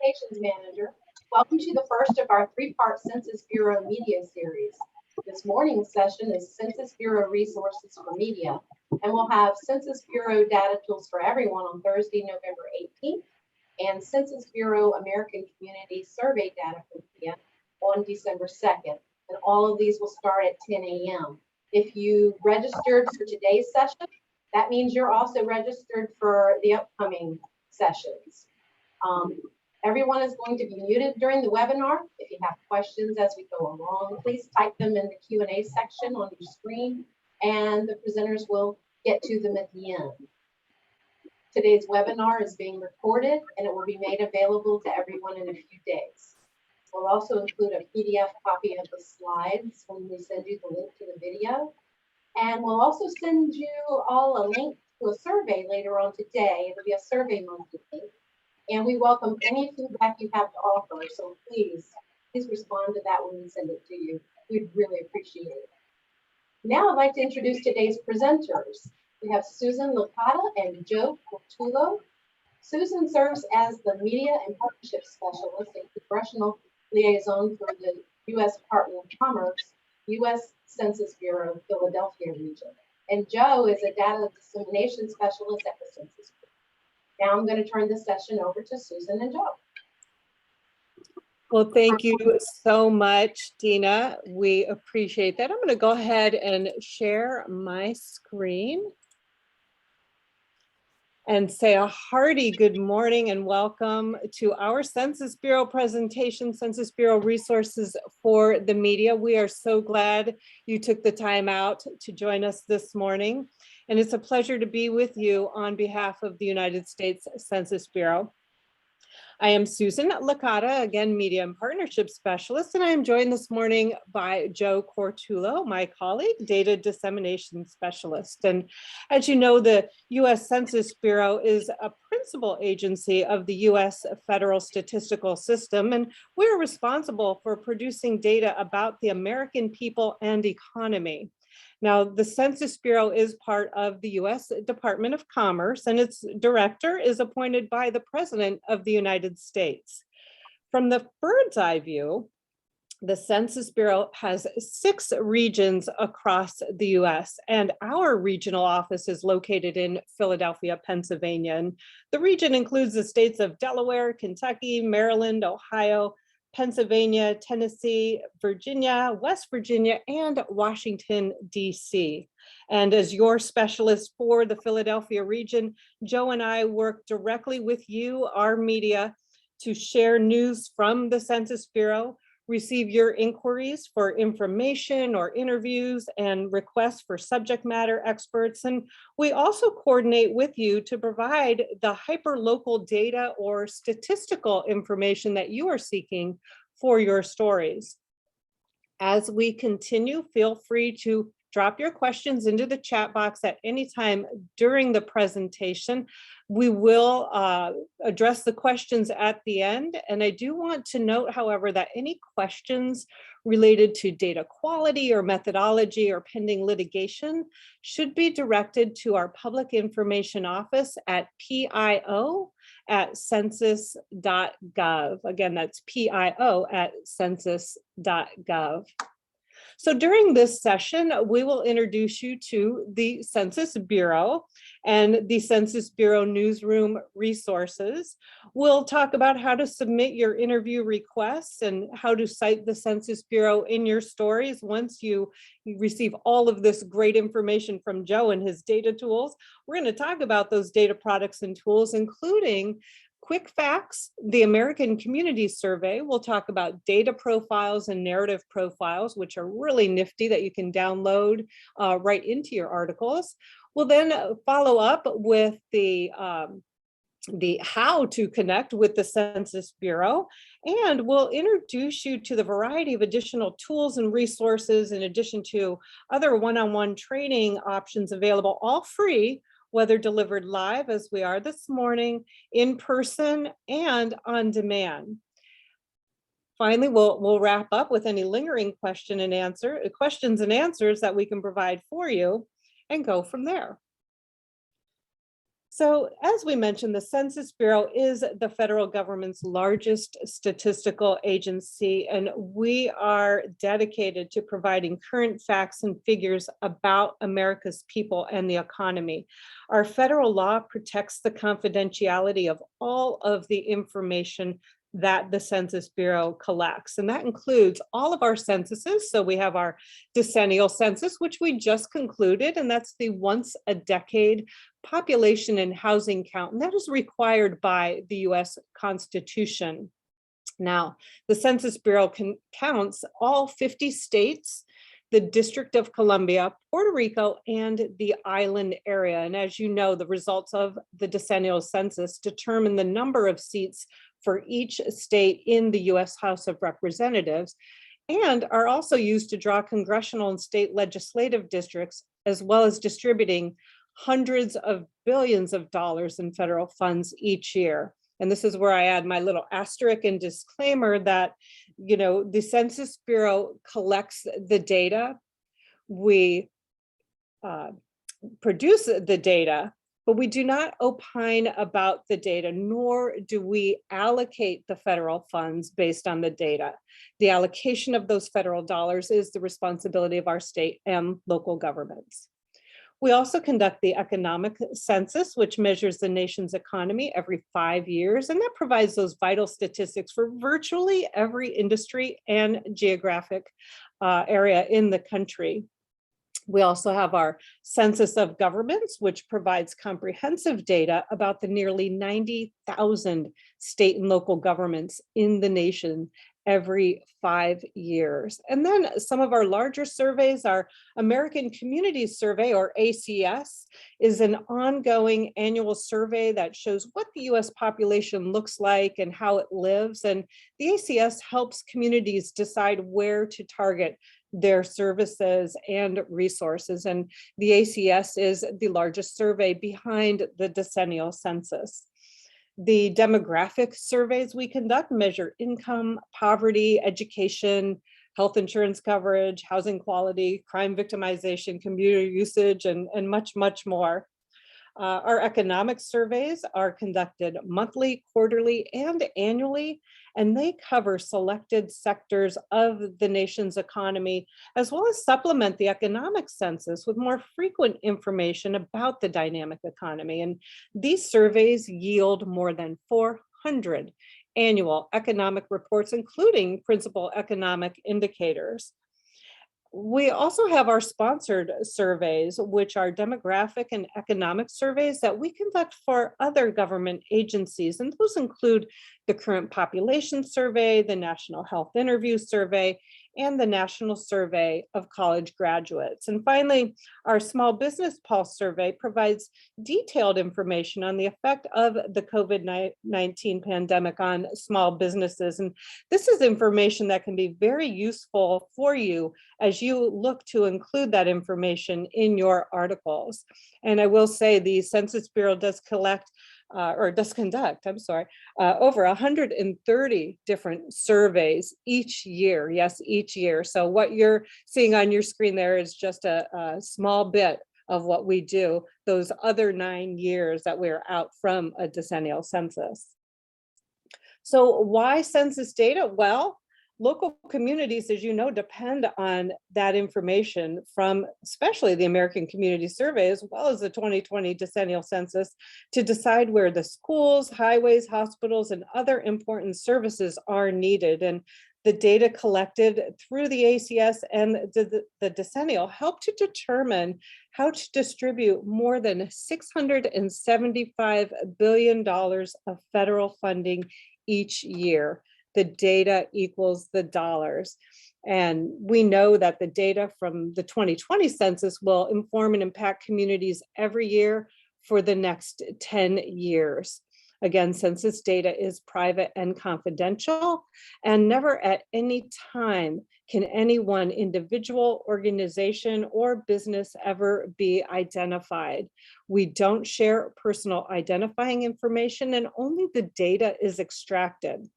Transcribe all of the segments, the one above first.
Communications Manager. Welcome to the first of our three-part Census Bureau media series. This morning's session is Census Bureau Resources for Media, and we'll have Census Bureau Data Tools for Everyone on Thursday, November 18th, and Census Bureau American Community Survey Data for Media on December 2nd. And all of these will start at 10 a.m. If you registered for today's session, that means you're also registered for the upcoming sessions. Everyone is going to be muted during the webinar. If you have questions as we go along, please type them in the Q&A section on your screen, and the presenters will get to them at the end. Today's webinar is being recorded, and it will be made available to everyone in a few days. We'll also include a PDF copy of the slides when we send you the link to the video. And we'll also send you all a link to a survey later on today. It'll be a survey monkey link. And we welcome any feedback you have to offer. So please respond to that when we send it to you. We'd really appreciate it. Now I'd like to introduce today's presenters. We have Susan Licata and Joe Cortulo. Susan serves as the Media and Partnership Specialist and Congressional Liaison for the U.S. Department of Commerce, U.S. Census Bureau, Philadelphia region. And Joe is a Data Dissemination Specialist at the Census Bureau. Now I'm going to turn the session over to Susan and Joe. Well, thank you so much, Dina. We appreciate that. I'm going to go ahead and share my screen and say a hearty good morning and welcome to our Census Bureau presentation, Census Bureau Resources for the Media. We are so glad you took the time out to join us this morning. And it's a pleasure to be with you on behalf of the United States Census Bureau. I am Susan Licata, again, Media and Partnership Specialist, and I am joined this morning by Joe Cortulo, my colleague, Data Dissemination Specialist. And as you know, the U.S. Census Bureau is a principal agency of the U.S. federal statistical system, and we're responsible for producing data about the American people and economy. Now, the Census Bureau is part of the U.S. Department of Commerce, and its director is appointed by the President of the United States. From the bird's eye view, the Census Bureau has 6 regions across the U.S., and our regional office is located in Philadelphia, Pennsylvania. And the region includes the states of Delaware, Kentucky, Maryland, Ohio, Pennsylvania, Tennessee, Virginia, West Virginia, and Washington, D.C. And as your specialist for the Philadelphia region, Joe and I work directly with you, our media, to share news from the Census Bureau, receive your inquiries for information or interviews and requests for subject matter experts. And we also coordinate with you to provide the hyperlocal data or statistical information that you are seeking for your stories. As we continue, feel free to drop your questions into the chat box at any time during the presentation. We will address the questions at the end. And I do want to note, however, that any questions related to data quality or methodology or pending litigation should be directed to our public information office at PIO@census.gov. Again, that's PIO@census.gov. So during this session, we will introduce you to the Census Bureau and the Census Bureau newsroom resources. We'll talk about how to submit your interview requests and how to cite the Census Bureau in your stories once you receive all of this great information from Joe and his data tools. We're going to talk about those data products and tools, including quick facts, the American Community Survey. We'll talk about data profiles and narrative profiles, which are really nifty that you can download right into your articles. We'll then follow up with the how to connect with the Census Bureau, and we'll introduce you to the variety of additional tools and resources in addition to other one-on-one training options available, all free, whether delivered live as we are this morning, in person, and on demand. Finally, we'll wrap up with any lingering questions and answers that we can provide for you and go from there. So as we mentioned, the Census Bureau is the federal government's largest statistical agency, and we are dedicated to providing current facts and figures about America's people and the economy. Our federal law protects the confidentiality of all of the information that the Census Bureau collects. And that includes all of our censuses. So we have our decennial census, which we just concluded, and that's the once a decade population and housing count, and that is required by the US Constitution. Now, the Census Bureau counts all 50 states, the District of Columbia, Puerto Rico, and the island area. And as you know, the results of the decennial census determine the number of seats for each state in the US House of Representatives, and are also used to draw congressional and state legislative districts, as well as distributing hundreds of billions of dollars in federal funds each year. And this is where I add my little asterisk and disclaimer that, the Census Bureau collects the data. We produce the data, but we do not opine about the data, nor do we allocate the federal funds based on the data. The allocation of those federal dollars is the responsibility of our state and local governments. We also conduct the economic census, which measures the nation's economy every 5 years, and that provides those vital statistics for virtually every industry and geographic area in the country. We also have our Census of Governments, which provides comprehensive data about the nearly 90,000 state and local governments in the nation every 5 years. And then some of our larger surveys, our American Communities Survey, or ACS, is an ongoing annual survey that shows what the US population looks like and how it lives. And the ACS helps communities decide where to target their services and resources. And the ACS is the largest survey behind the decennial census. The demographic surveys we conduct measure income, poverty, education, health insurance coverage, housing quality, crime victimization, commuter usage, and much, much more. Our economic surveys are conducted monthly, quarterly, and annually, and they cover selected sectors of the nation's economy, as well as supplement the economic census with more frequent information about the dynamic economy. And these surveys yield more than 400 annual economic reports, including principal economic indicators. We also have our sponsored surveys, which are demographic and economic surveys that we conduct for other government agencies. And those include the Current Population Survey, the National Health Interview Survey, and the National Survey of College Graduates. And finally, our Small Business Pulse Survey provides detailed information on the effect of the COVID-19 pandemic on small businesses. And this is information that can be very useful for you as you look to include that information in your articles. And I will say the Census Bureau does conduct over 130 different surveys each year. Yes, each year. So what you're seeing on your screen there is just a small bit of what we do those other 9 years that we're out from a decennial census. So why census data? Well, local communities, as you know, depend on that information from especially the American Community Survey, as well as the 2020 decennial census, to decide where the schools, highways, hospitals, and other important services are needed. And the data collected through the ACS and the decennial help to determine how to distribute more than $675 billion of federal funding each year. The data equals the dollars. And we know that the data from the 2020 census will inform and impact communities every year for the next 10 years. Again, census data is private and confidential, and never at any time can any one individual, organization, or business ever be identified. We don't share personal identifying information, and only the data is extracted.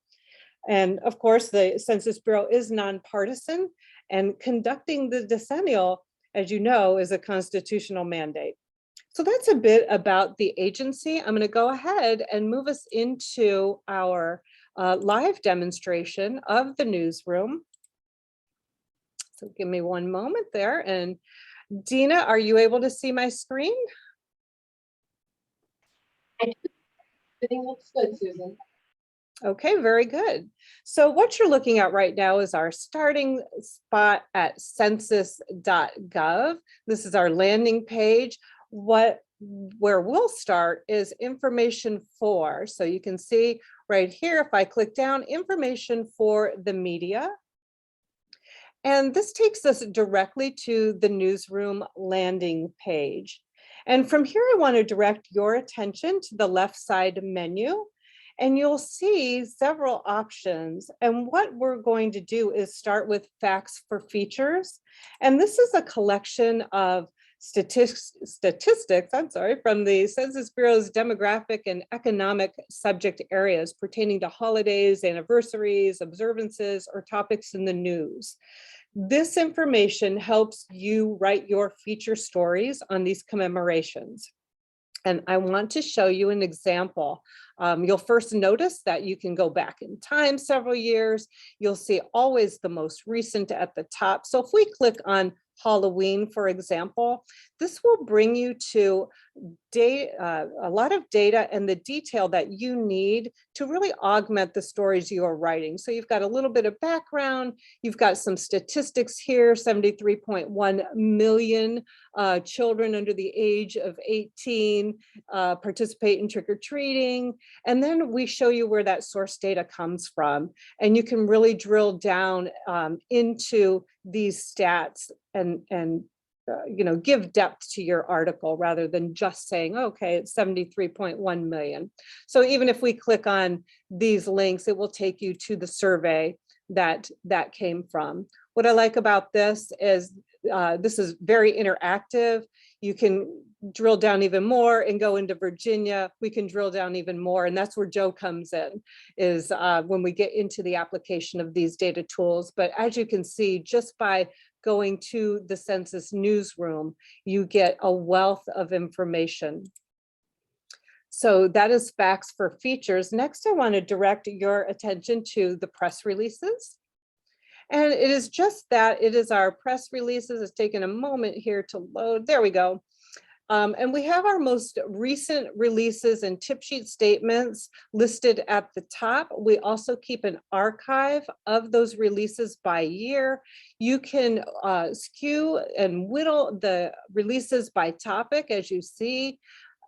And of course, the Census Bureau is nonpartisan, and conducting the decennial, as you know, is a constitutional mandate. So that's a bit about the agency. I'm going to go ahead and move us into our live demonstration of the newsroom. So give me one moment there. And Dina, are you able to see my screen? Everything looks good, Susan. Okay, very good. So what you're looking at right now is our starting spot at census.gov. This is our landing page. Where we'll start is information for. So you can see right here, if I click down, information for the media. And this takes us directly to the newsroom landing page. And from here, I want to direct your attention to the left side menu. And you'll see several options. And what we're going to do is start with facts for features. And this is a collection of statistics, from the Census Bureau's demographic and economic subject areas pertaining to holidays, anniversaries, observances, or topics in the news. This information helps you write your feature stories on these commemorations. And I want to show you an example. You'll first notice that you can go back in time several years. You'll see always the most recent at the top. So if we click on Halloween, for example, this will bring you to a lot of data and the detail that you need to really augment the stories you are writing. So you've got a little bit of background, you've got some statistics here, 73.1 million children under the age of 18 participate in trick-or-treating. And then we show you where that source data comes from. And you can really drill down into these stats and give depth to your article rather than just saying, okay, it's 73.1 million. So even if we click on these links, it will take you to the survey that came from. What I like about this is very interactive. You can drill down even more and go into Virginia. We can drill down even more. And that's where Joe comes in, is when we get into the application of these data tools. But as you can see, just by going to the Census newsroom, you get a wealth of information. So that is facts for features. Next, I want to direct your attention to the press releases. And it is just that, it is our press releases. It's taken a moment here to load. There we go. And we have our most recent releases and tip sheet statements listed at the top. We also keep an archive of those releases by year. You can skew and whittle the releases by topic, as you see,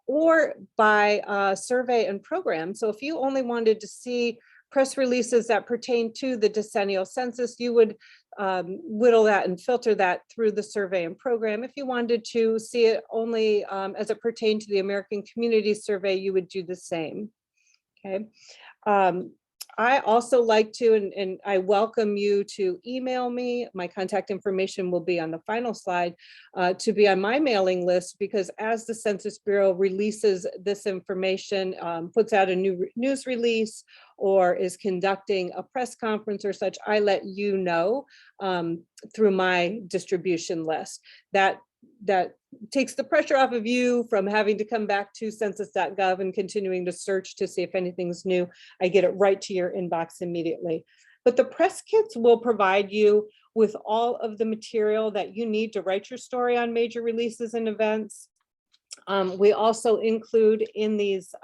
or by survey and program. So if you only wanted to see press releases that pertain to the decennial census, you would whittle that and filter that through the survey and program. If you wanted to see it only as it pertained to the American Community Survey, you would do the same. Okay. I also like to, and I welcome you to email me. My contact information will be on the final slide, to be on my mailing list, because as the Census Bureau releases this information, puts out a new news release, or is conducting a press conference or such, I let you know through my distribution list. That takes the pressure off of you from having to come back to census.gov and continuing to search to see if anything's new. I get it right to your inbox immediately. But the press kits will provide you with all of the material that you need to write your story on major releases and events. We also include in these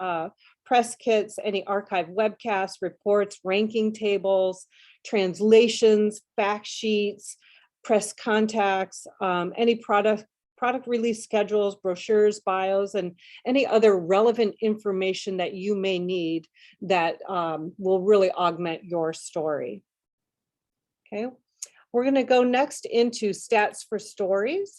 press kits any archive webcasts, reports, ranking tables, translations, fact sheets, press contacts, any product release schedules, brochures, bios, and any other relevant information that you may need that will really augment your story. Okay, we're going to go next into stats for stories.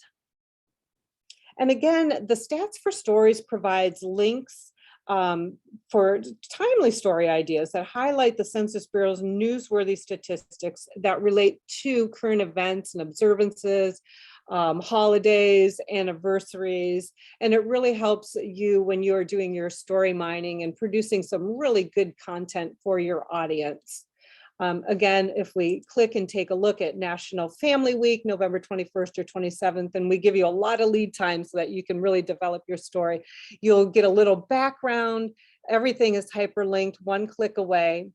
And again, the stats for stories provides links for timely story ideas that highlight the Census Bureau's newsworthy statistics that relate to current events and observances, holidays, anniversaries, and it really helps you when you're doing your story mining and producing some really good content for your audience. Again, if we click and take a look at National Family Week, November 21st or 27th, and we give you a lot of lead time so that you can really develop your story, you'll get a little background. Everything is hyperlinked, one click away.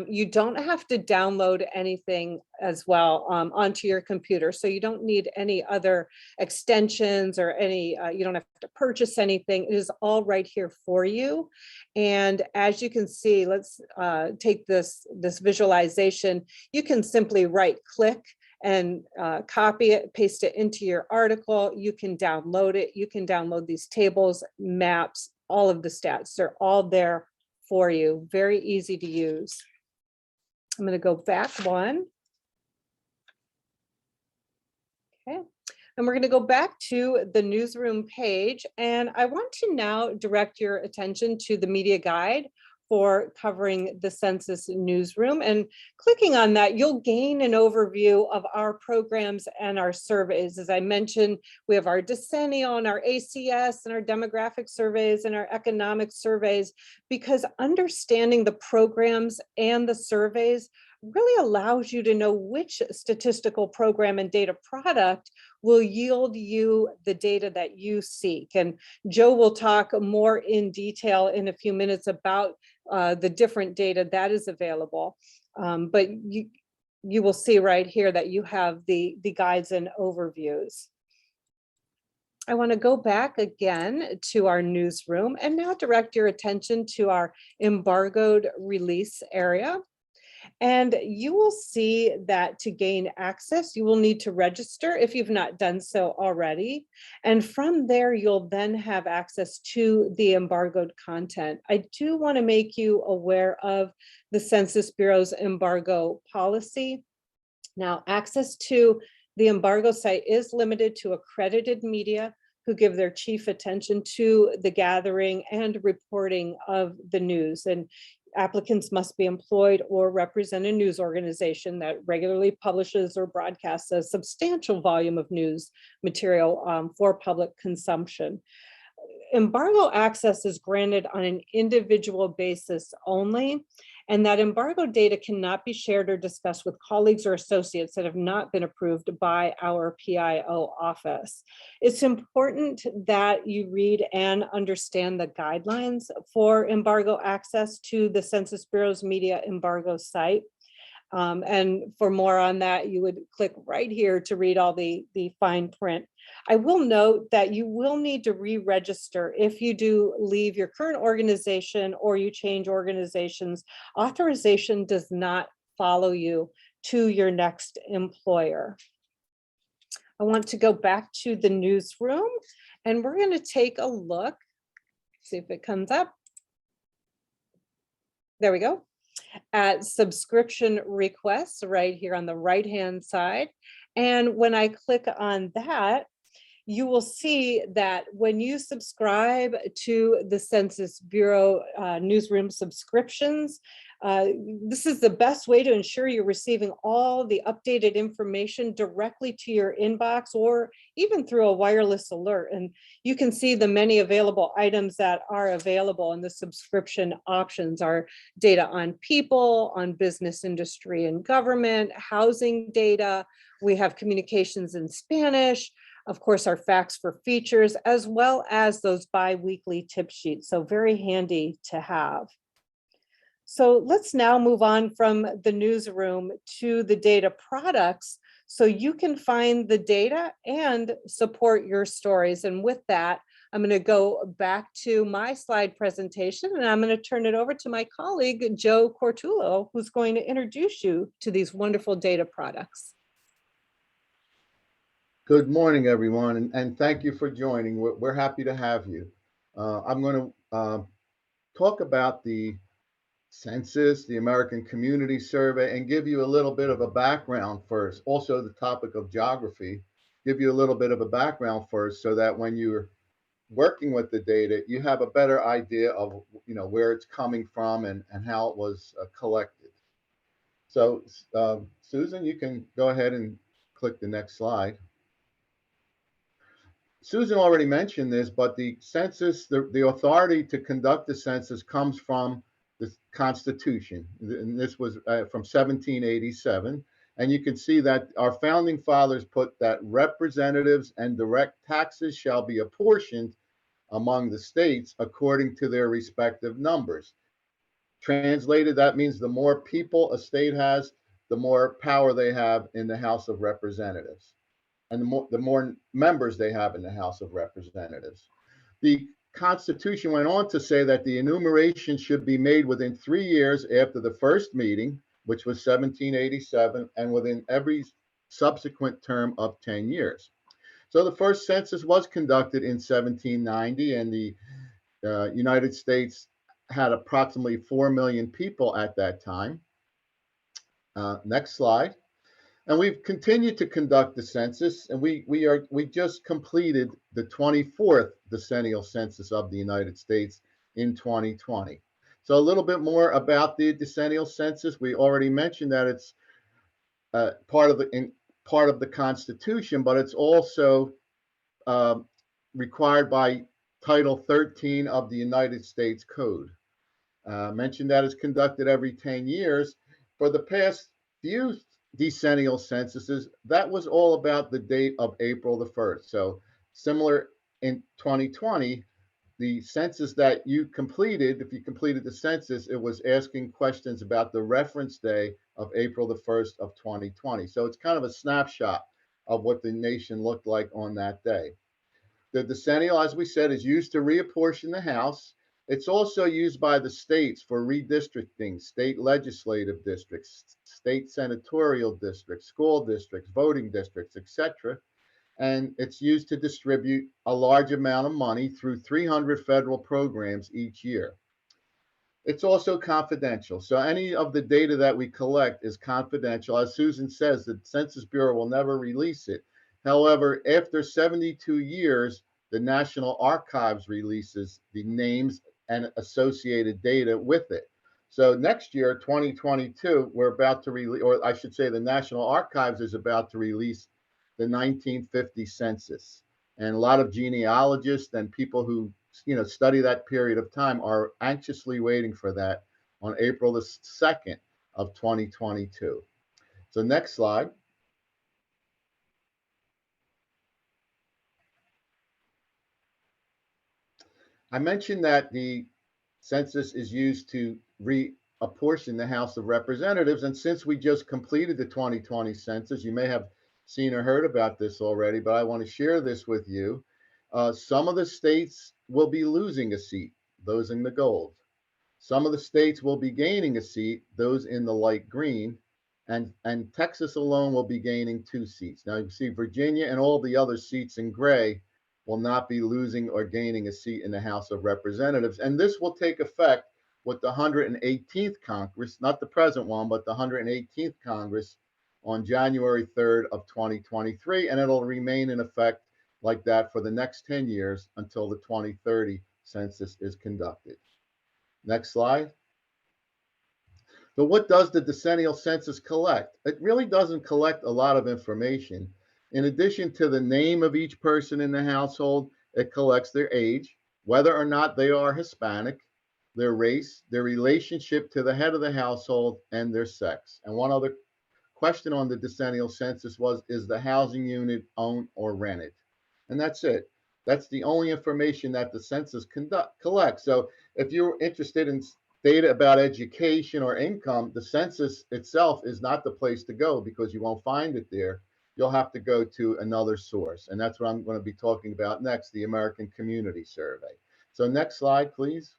You don't have to download anything as well onto your computer. So you don't need any other extensions or any, you don't have to purchase anything. It is all right here for you. And as you can see, let's take this visualization. You can simply right click and copy it, paste it into your article. You can download it. You can download these tables, maps, all of the stats. They're all there for you. Very easy to use. I'm going to go back one. Okay. And we're going to go back to the newsroom page. And I want to now direct your attention to the media guide for covering the census newsroom. And clicking on that, you'll gain an overview of our programs and our surveys. As I mentioned, we have our decennial and our ACS and our demographic surveys and our economic surveys, because understanding the programs and the surveys really allows you to know which statistical program and data product will yield you the data that you seek. And Joe will talk more in detail in a few minutes about the different data that is available. But you will see right here that you have the guides and overviews. I want to go back again to our newsroom and now direct your attention to our embargoed release area. And you will see that to gain access, you will need to register if you've not done so already. And from there, you'll then have access to the embargoed content. I do want to make you aware of the Census Bureau's embargo policy. Now, access to the embargo site is limited to accredited media who give their chief attention to the gathering and reporting of the news. And applicants must be employed or represent a news organization that regularly publishes or broadcasts a substantial volume of news material for public consumption. Embargo access is granted on an individual basis only, and that embargo data cannot be shared or discussed with colleagues or associates that have not been approved by our PIO office. It's important that you read and understand the guidelines for embargo access to the Census Bureau's media embargo site. And for more on that, you would click right here to read all the fine print. I will note that you will need to re-register if you do leave your current organization or you change organizations. Authorization does not follow you to your next employer. I want to go back to the newsroom and we're going to take a look, see if it comes up. There we go. At subscription requests right here on the right-hand side. And when I click on that, you will see that when you subscribe to the Census Bureau newsroom subscriptions, this is the best way to ensure you're receiving all the updated information directly to your inbox or even through a wireless alert. And you can see the many available items that are available in the subscription options are data on people, on business, industry, and government, housing data. We have communications in Spanish, of course, our facts for features, as well as those bi-weekly tip sheets. So very handy to have. So let's now move on from the newsroom to the data products so you can find the data and support your stories. And with that, I'm going to go back to my slide presentation and I'm going to turn it over to my colleague, Joe Cortullo, who's going to introduce you to these wonderful data products. Good morning, everyone, and thank you for joining. We're happy to have you. I'm going to talk about the census, the American Community Survey, and give you a little bit of a background first. Also, the topic of geography, give you a little bit of a background first so that when you're working with the data, you have a better idea of where it's coming from and how it was collected. So, Susan, you can go ahead and click the next slide. Susan already mentioned this, but the census, the authority to conduct the census comes from Constitution. And this was from 1787. And you can see that our founding fathers put that representatives and direct taxes shall be apportioned among the states according to their respective numbers. Translated, that means the more people a state has, the more power they have in the House of Representatives, and the more members they have in the House of Representatives. The Constitution went on to say that the enumeration should be made within 3 years after the first meeting, which was 1787, and within every subsequent term of 10 years. So the first census was conducted in 1790, and the United States had approximately 4 million people at that time. Next slide. And we've continued to conduct the census, and we just completed the 24th decennial census of the United States in 2020. So a little bit more about the decennial census. We already mentioned that it's part of the Constitution, but it's also required by Title 13 of the United States Code. Mentioned that it's conducted every 10 years. For the past few decennial censuses, that was all about the date of April the 1st. So similar in 2020, the census that you completed, if you completed the census, it was asking questions about the reference day of April the 1st of 2020. So it's kind of a snapshot of what the nation looked like on that day. The decennial, as we said, is used to reapportion the House. It's also used by the states for redistricting, state legislative districts, state senatorial districts, school districts, voting districts, etc. And it's used to distribute a large amount of money through 300 federal programs each year. It's also confidential. So any of the data that we collect is confidential. As Susan says, the Census Bureau will never release it. However, after 72 years, the National Archives releases the names and associated data with it. So next year, 2022, we're about to release, or I should say the National Archives is about to release the 1950 census. And a lot of genealogists and people who study that period of time are anxiously waiting for that on April the 2nd of 2022. So next slide. I mentioned that the census is used to reapportion the House of Representatives. And since we just completed the 2020 census, you may have seen or heard about this already, but I want to share this with you. Some of the states will be losing a seat, those in the gold. Some of the states will be gaining a seat, those in the light green. And Texas alone will be gaining 2 seats. Now you see Virginia and all the other seats in gray will not be losing or gaining a seat in the House of Representatives. And this will take effect with the 118th Congress, not the present one, but the 118th Congress on January 3rd of 2023. And it'll remain in effect like that for the next 10 years until the 2030 census is conducted. Next slide. So what does the decennial census collect? It really doesn't collect a lot of information. In addition to the name of each person in the household, it collects their age, whether or not they are Hispanic, their race, their relationship to the head of the household, and their sex. And one other question on the decennial census was, is the housing unit owned or rented? And that's it. That's the only information that the census collects. So if you're interested in data about education or income, the census itself is not the place to go because you won't find it there. You'll have to go to another source. And that's what I'm going to be talking about next, the American Community Survey. So next slide, please.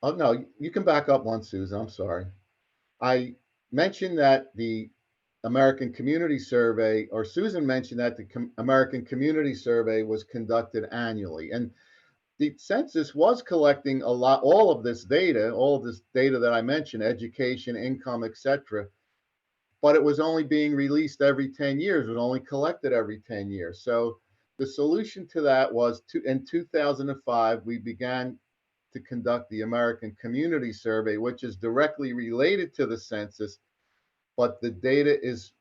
Oh no, you can back up one, Susan, I'm sorry. I mentioned that the American Community Survey, or Susan mentioned that the American Community Survey was conducted annually. And the census was collecting all of this data that I mentioned, education, income, etc. But it was only being released every 10 years. It was only collected every 10 years. So the solution to that was in 2005, we began to conduct the American Community Survey, which is directly related to the census, but the data is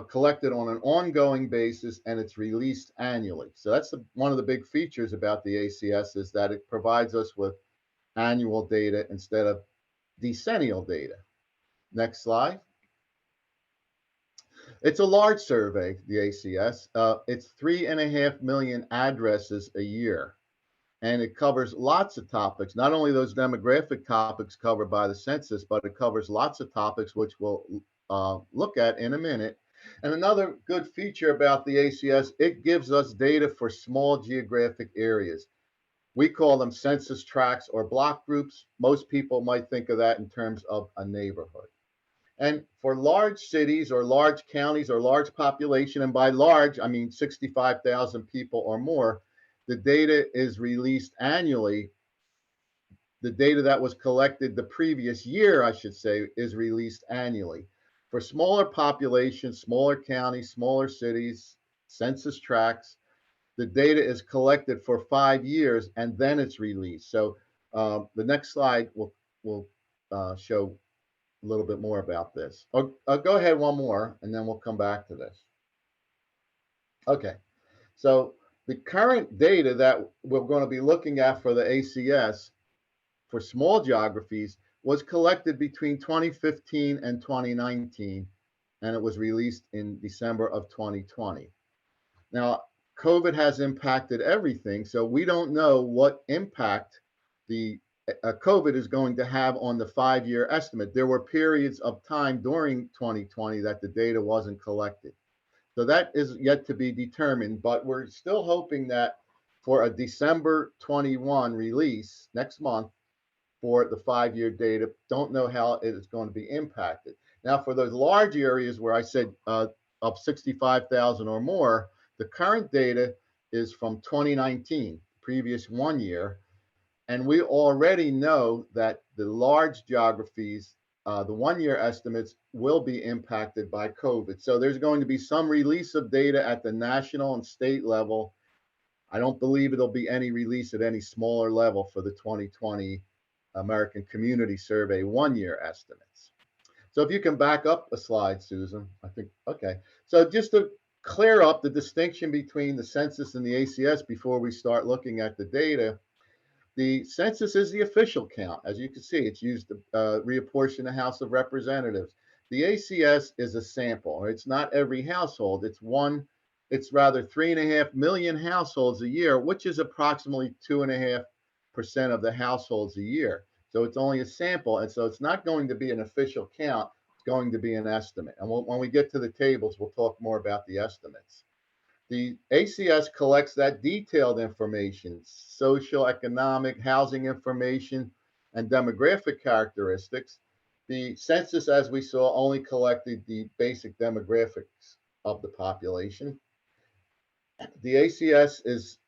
collected on an ongoing basis and it's released annually. So that's one of the big features about the ACS is that it provides us with annual data instead of decennial data. Next slide. It's a large survey, the ACS. It's 3.5 million addresses a year, and it covers lots of topics, not only those demographic topics covered by the census, but it covers lots of topics which we'll look at in a minute. And another good feature about the ACS, it gives us data for small geographic areas. We call them census tracts or block groups. Most people might think of that in terms of a neighborhood. And for large cities or large counties or large population, and by large, I mean 65,000 people or more, the data is released annually. The data that was collected the previous year, I should say, is released annually. For smaller populations, smaller counties, smaller cities, census tracts, the data is collected for 5 years and then it's released. So the next slide will show a little bit more about this. Go ahead one more and then we'll come back to this. Okay, so the current data that we're going to be looking at for the ACS for small geographies was collected between 2015 and 2019, and it was released in December of 2020. Now, COVID has impacted everything, so we don't know what impact the COVID is going to have on the 5-year estimate. There were periods of time during 2020 that the data wasn't collected. So that is yet to be determined, but we're still hoping that for a December 21 release next month for the 5-year data, don't know how it is going to be impacted. Now, for those large areas where I said of 65,000 or more, the current data is from 2019, previous 1 year, and we already know that the large geographies, the 1-year estimates will be impacted by COVID. So there's going to be some release of data at the national and state level. I don't believe it'll be any release at any smaller level for the 2020 American Community Survey 1-year estimates. So if you can back up a slide, Susan, I think, okay. So just to clear up the distinction between the census and the ACS before we start looking at the data, the census is the official count. As you can see, it's used to reapportion the House of Representatives. The ACS is a sample. It's not every household. It's rather 3.5 million households a year, which is approximately 2.5% of the households a year. So it's only a sample, and so it's not going to be an official count. It's going to be an estimate. And when we get to the tables, we'll talk more about the estimates. The ACS collects that detailed information, social, economic, housing information, and demographic characteristics. The census, as we saw, only collected the basic demographics of the population. The ACS is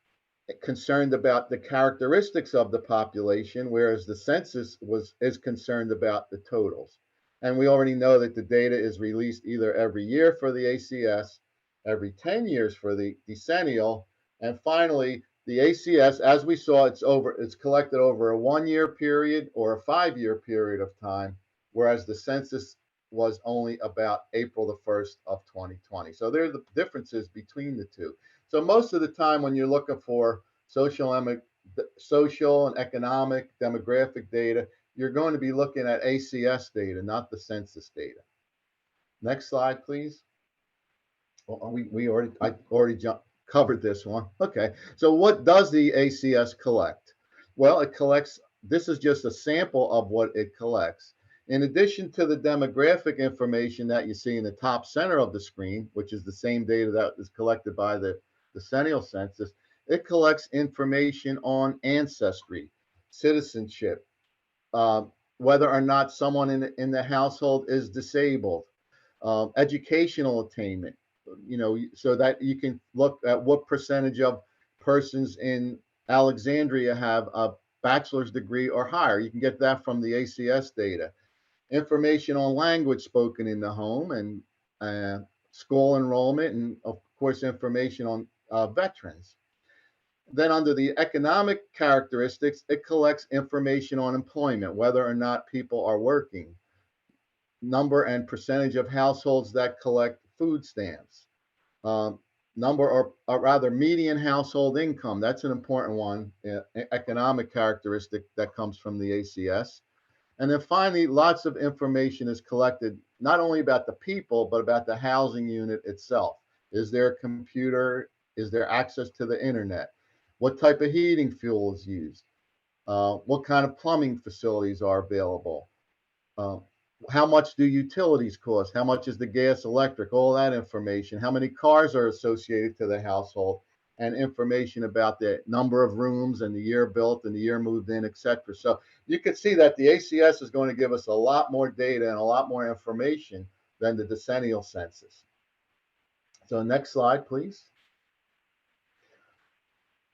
concerned about the characteristics of the population, whereas the census is concerned about the totals. And we already know that the data is released either every year for the ACS, every 10 years for the decennial, and finally, the ACS, as we saw, it's collected over a 1-year period or a 5-year period of time, whereas the census was only about April the 1st of 2020. So there are the differences between the two. So most of the time when you're looking for social and economic demographic data, you're going to be looking at ACS data, not the census data. Next slide, please. Well, I already covered this one. Okay, so what does the ACS collect? Well, this is just a sample of what it collects. In addition to the demographic information that you see in the top center of the screen, which is the same data that is collected by the Decennial Census, it collects information on ancestry, citizenship, whether or not someone in the household is disabled, educational attainment, so that you can look at what percentage of persons in Alexandria have a bachelor's degree or higher. You can get that from the ACS data. Information on language spoken in the home and school enrollment, and of course, information on veterans. Then under the economic characteristics, it collects information on employment, whether or not people are working. number and percentage of households that collect food stamps, um, number or rather median household income. That's an important one, economic characteristic that comes from the ACS. And then finally, lots of information is collected, not only about the people, but about the housing unit itself. Is there a computer? Is there access to the internet? What type of heating fuel is used? What kind of plumbing facilities are available? Uh, how much do utilities cost? How much is the gas, electric, all that information? How many cars are associated to the household? And information about the number of rooms and the year built and the year moved in, etc. So you can see that the ACS is going to give us a lot more data and a lot more information than the decennial census. So next slide, please.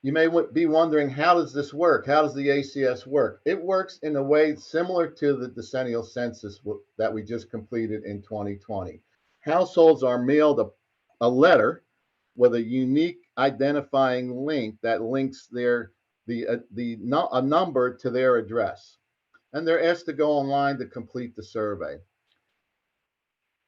You may be wondering, how does this work? How does the ACS work? It works in a way similar to the decennial census that we just completed in 2020. Households are mailed a letter with a unique identifying link that links a number to their address. And they're asked to go online to complete the survey.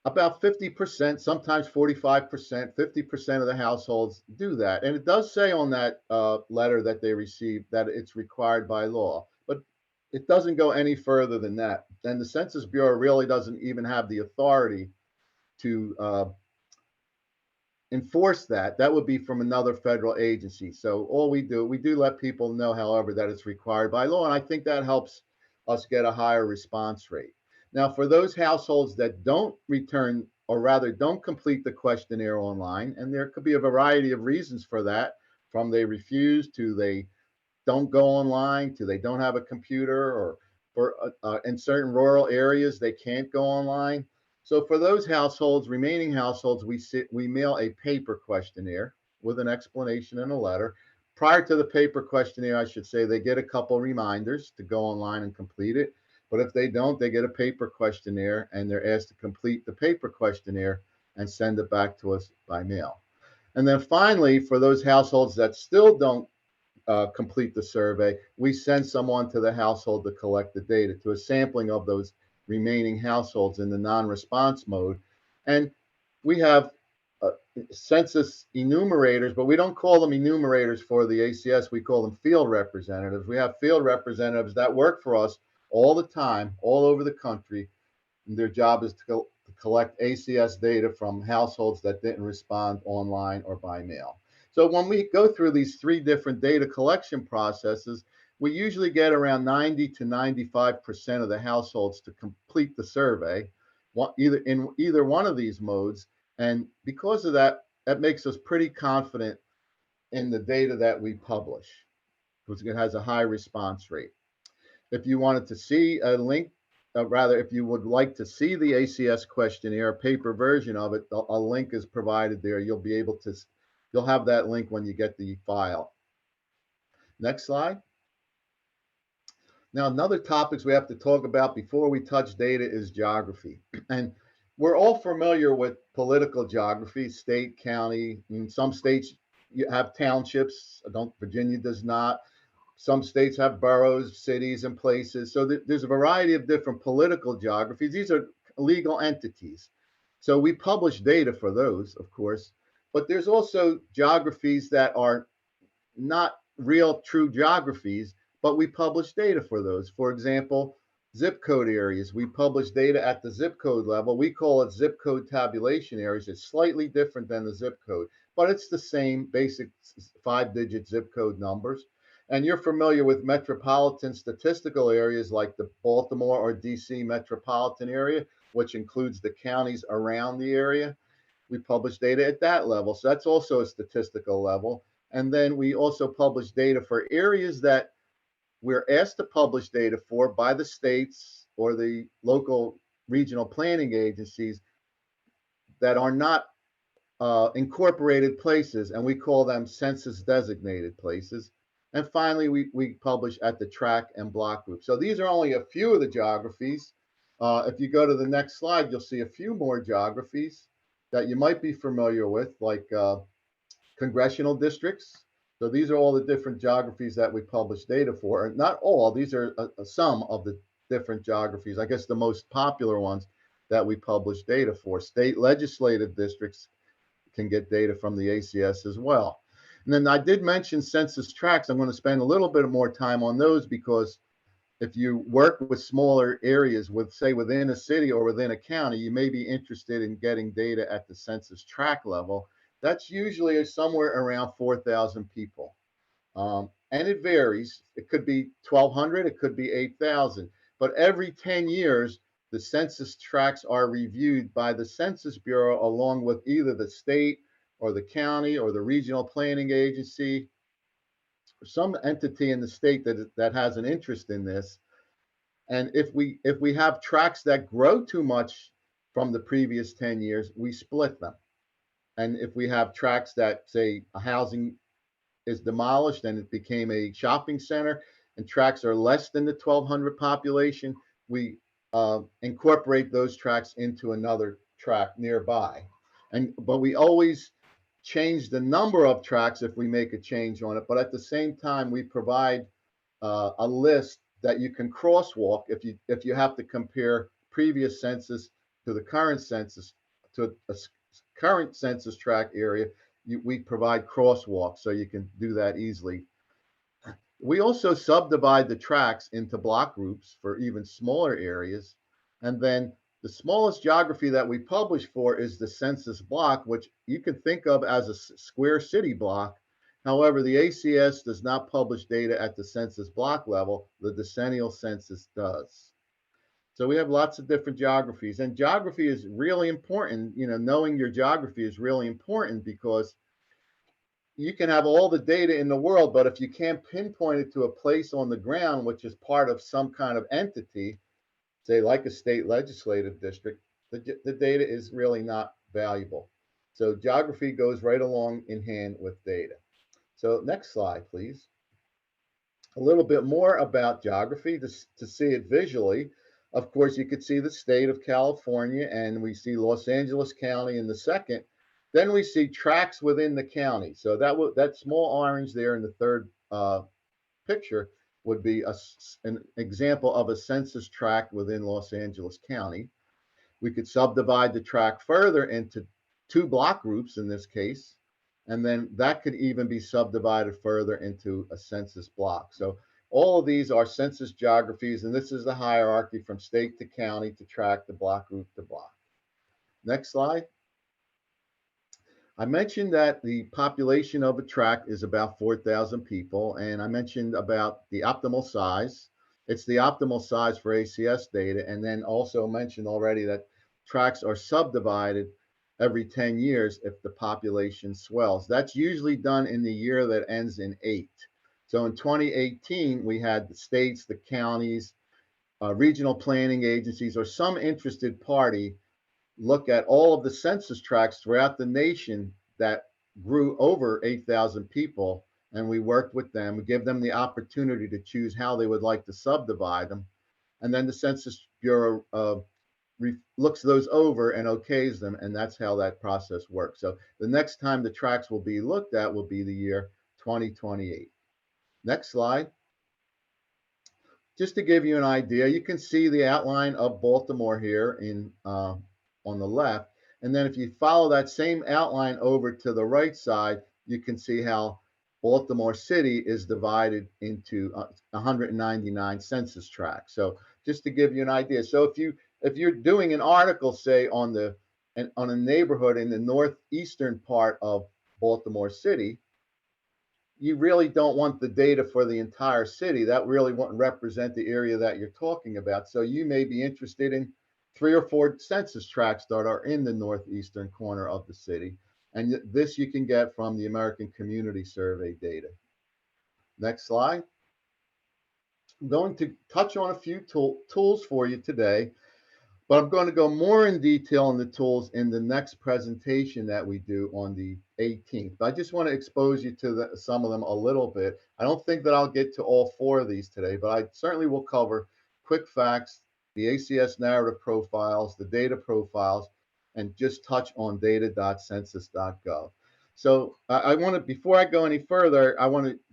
About 50%, sometimes 45%, 50% of the households do that. And it does say on that letter that they received that it's required by law, but it doesn't go any further than that. And the Census Bureau really doesn't even have the authority to enforce that. That would be from another federal agency. So all we do let people know, however, that it's required by law. And I think that helps us get a higher response rate. Now, for those households that don't return, or rather don't complete the questionnaire online, and there could be a variety of reasons for that, from they refuse to they don't go online to they don't have a computer, or for in certain rural areas they can't go online. So for those households, remaining households, we mail a paper questionnaire with an explanation and a letter. Prior to the paper questionnaire, I should say, they get a couple reminders to go online and complete it. But if they don't, they get a paper questionnaire and they're asked to complete the paper questionnaire and send it back to us by mail. And then finally, for those households that still don't complete the survey, we send someone to the household to collect the data, to a sampling of those remaining households in the non-response mode. And we have census enumerators, but we don't call them enumerators for the ACS. We call them field representatives. We have field representatives that work for us all the time, all over the country. And their job is to collect ACS data from households that didn't respond online or by mail. So when we go through these three different data collection processes, we usually get around 90 to 95% of the households to complete the survey, in either one of these modes. And because of that, that makes us pretty confident in the data that we publish, because it has a high response rate. If you wanted to see a link, rather, if you would like to see the ACS questionnaire, a paper version of it, a link is provided there. You'll have that link when you get the file. Next slide. Now, another topics we have to talk about before we touch data is geography. And we're all familiar with political geography, state, county. In some states, you have townships. Virginia does not. Some states have boroughs, cities, and places. So there's a variety of different political geographies. These are legal entities. So we publish data for those, of course. But there's also geographies that are not real true geographies, but we publish data for those. For example, zip code areas. We publish data at the zip code level. We call it zip code tabulation areas. It's slightly different than the zip code, but it's the same basic 5-digit zip code numbers. And you're familiar with metropolitan statistical areas like the Baltimore or DC metropolitan area, which includes the counties around the area. We publish data at that level. So that's also a statistical level. And then we also publish data for areas that we're asked to publish data for by the states or the local regional planning agencies that are not incorporated places, and we call them census designated places. And finally, we publish at the tract and block group. So these are only a few of the geographies. If you go to the next slide, you'll see a few more geographies that you might be familiar with, like congressional districts. So these are all the different geographies that we publish data for. Not all, these are some of the different geographies. I guess the most popular ones that we publish data for. State legislative districts can get data from the ACS as well. And then I did mention census tracts. I'm going to spend a little bit more time on those because if you work with smaller areas, with say within a city or within a county, you may be interested in getting data at the census tract level. That's usually somewhere around 4,000 people. And it varies. It could be 1,200, it could be 8,000. But every 10 years, the census tracts are reviewed by the Census Bureau along with either the state or the county or the regional planning agency, or some entity in the state that has an interest in this. And if we have tracts that grow too much from the previous 10 years, we split them. And if we have tracts that say a housing is demolished and it became a shopping center and tracts are less than the 1,200 population, we incorporate those tracts into another tract nearby. But we always change the number of tracts if we make a change on it. But at the same time, we provide a list that you can crosswalk if you have to compare previous census to the current census to a current census tract area. We provide crosswalks so you can do that easily. We also subdivide the tracts into block groups for even smaller areas. And then the smallest geography that we publish for is the census block, which you can think of as a square city block. However, the ACS does not publish data at the census block level. The Decennial Census does. So we have lots of different geographies, and geography is really important. Knowing your geography is really important because you can have all the data in the world, but if you can't pinpoint it to a place on the ground, which is part of some kind of entity, say like a state legislative district, the data is really not valuable. So geography goes right along in hand with data. So next slide, please. A little bit more about geography to see it visually. Of course, you could see the state of California, and we see Los Angeles County in the second. Then we see tracts within the county. So that small orange there in the third picture would be an example of a census tract within Los Angeles County. We could subdivide the tract further into 2 block groups in this case, and then that could even be subdivided further into a census block. So all of these are census geographies, and this is the hierarchy from state to county to tract to block group to block. Next slide. I mentioned that the population of a tract is about 4,000 people, and I mentioned about the optimal size. It's the optimal size for ACS data, and then also mentioned already that tracts are subdivided every 10 years if the population swells. That's usually done in the year that ends in 8. So in 2018, we had the states, the counties, regional planning agencies, or some interested party look at all of the census tracts throughout the nation that grew over 8,000 people, and we worked with them. We give them the opportunity to choose how they would like to subdivide them. And then the Census Bureau looks those over and okays them, and that's how that process works. So the next time the tracts will be looked at will be the year 2028. Next slide. Just to give you an idea, you can see the outline of Baltimore here on the left. And then if you follow that same outline over to the right side, you can see how Baltimore City is divided into 199 census tracts. So just to give you an idea. So if you're doing an article, say on a neighborhood in the northeastern part of Baltimore City, you really don't want the data for the entire city. That really wouldn't represent the area that you're talking about. So you may be interested in 3 or 4 census tracts that are in the northeastern corner of the city. And this you can get from the American Community Survey data. Next slide. I'm going to touch on a few tools for you today, but I'm going to go more in detail on the tools in the next presentation that we do on the 18th. But I just want to expose you to some of them a little bit. I don't think that I'll get to all 4 of these today, but I certainly will cover quick facts, the ACS narrative profiles, the data profiles, and just touch on data.census.gov. So I want to, before I go any further,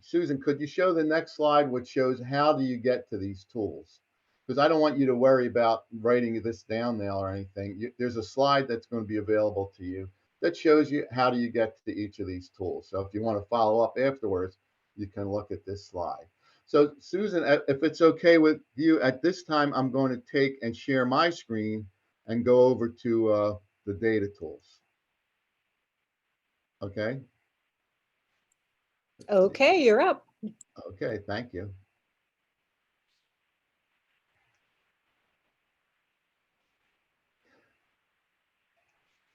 Susan, could you show the next slide, which shows how do you get to these tools? because I don't want you to worry about writing this down now or anything. There's a slide that's going to be available to you that shows you how do you get to each of these tools. So if you want to follow up afterwards, you can look at this slide. So Susan, if it's okay with you, at this time, I'm going to take and share my screen and go over to the data tools. Okay. Okay, you're up. Okay, thank you.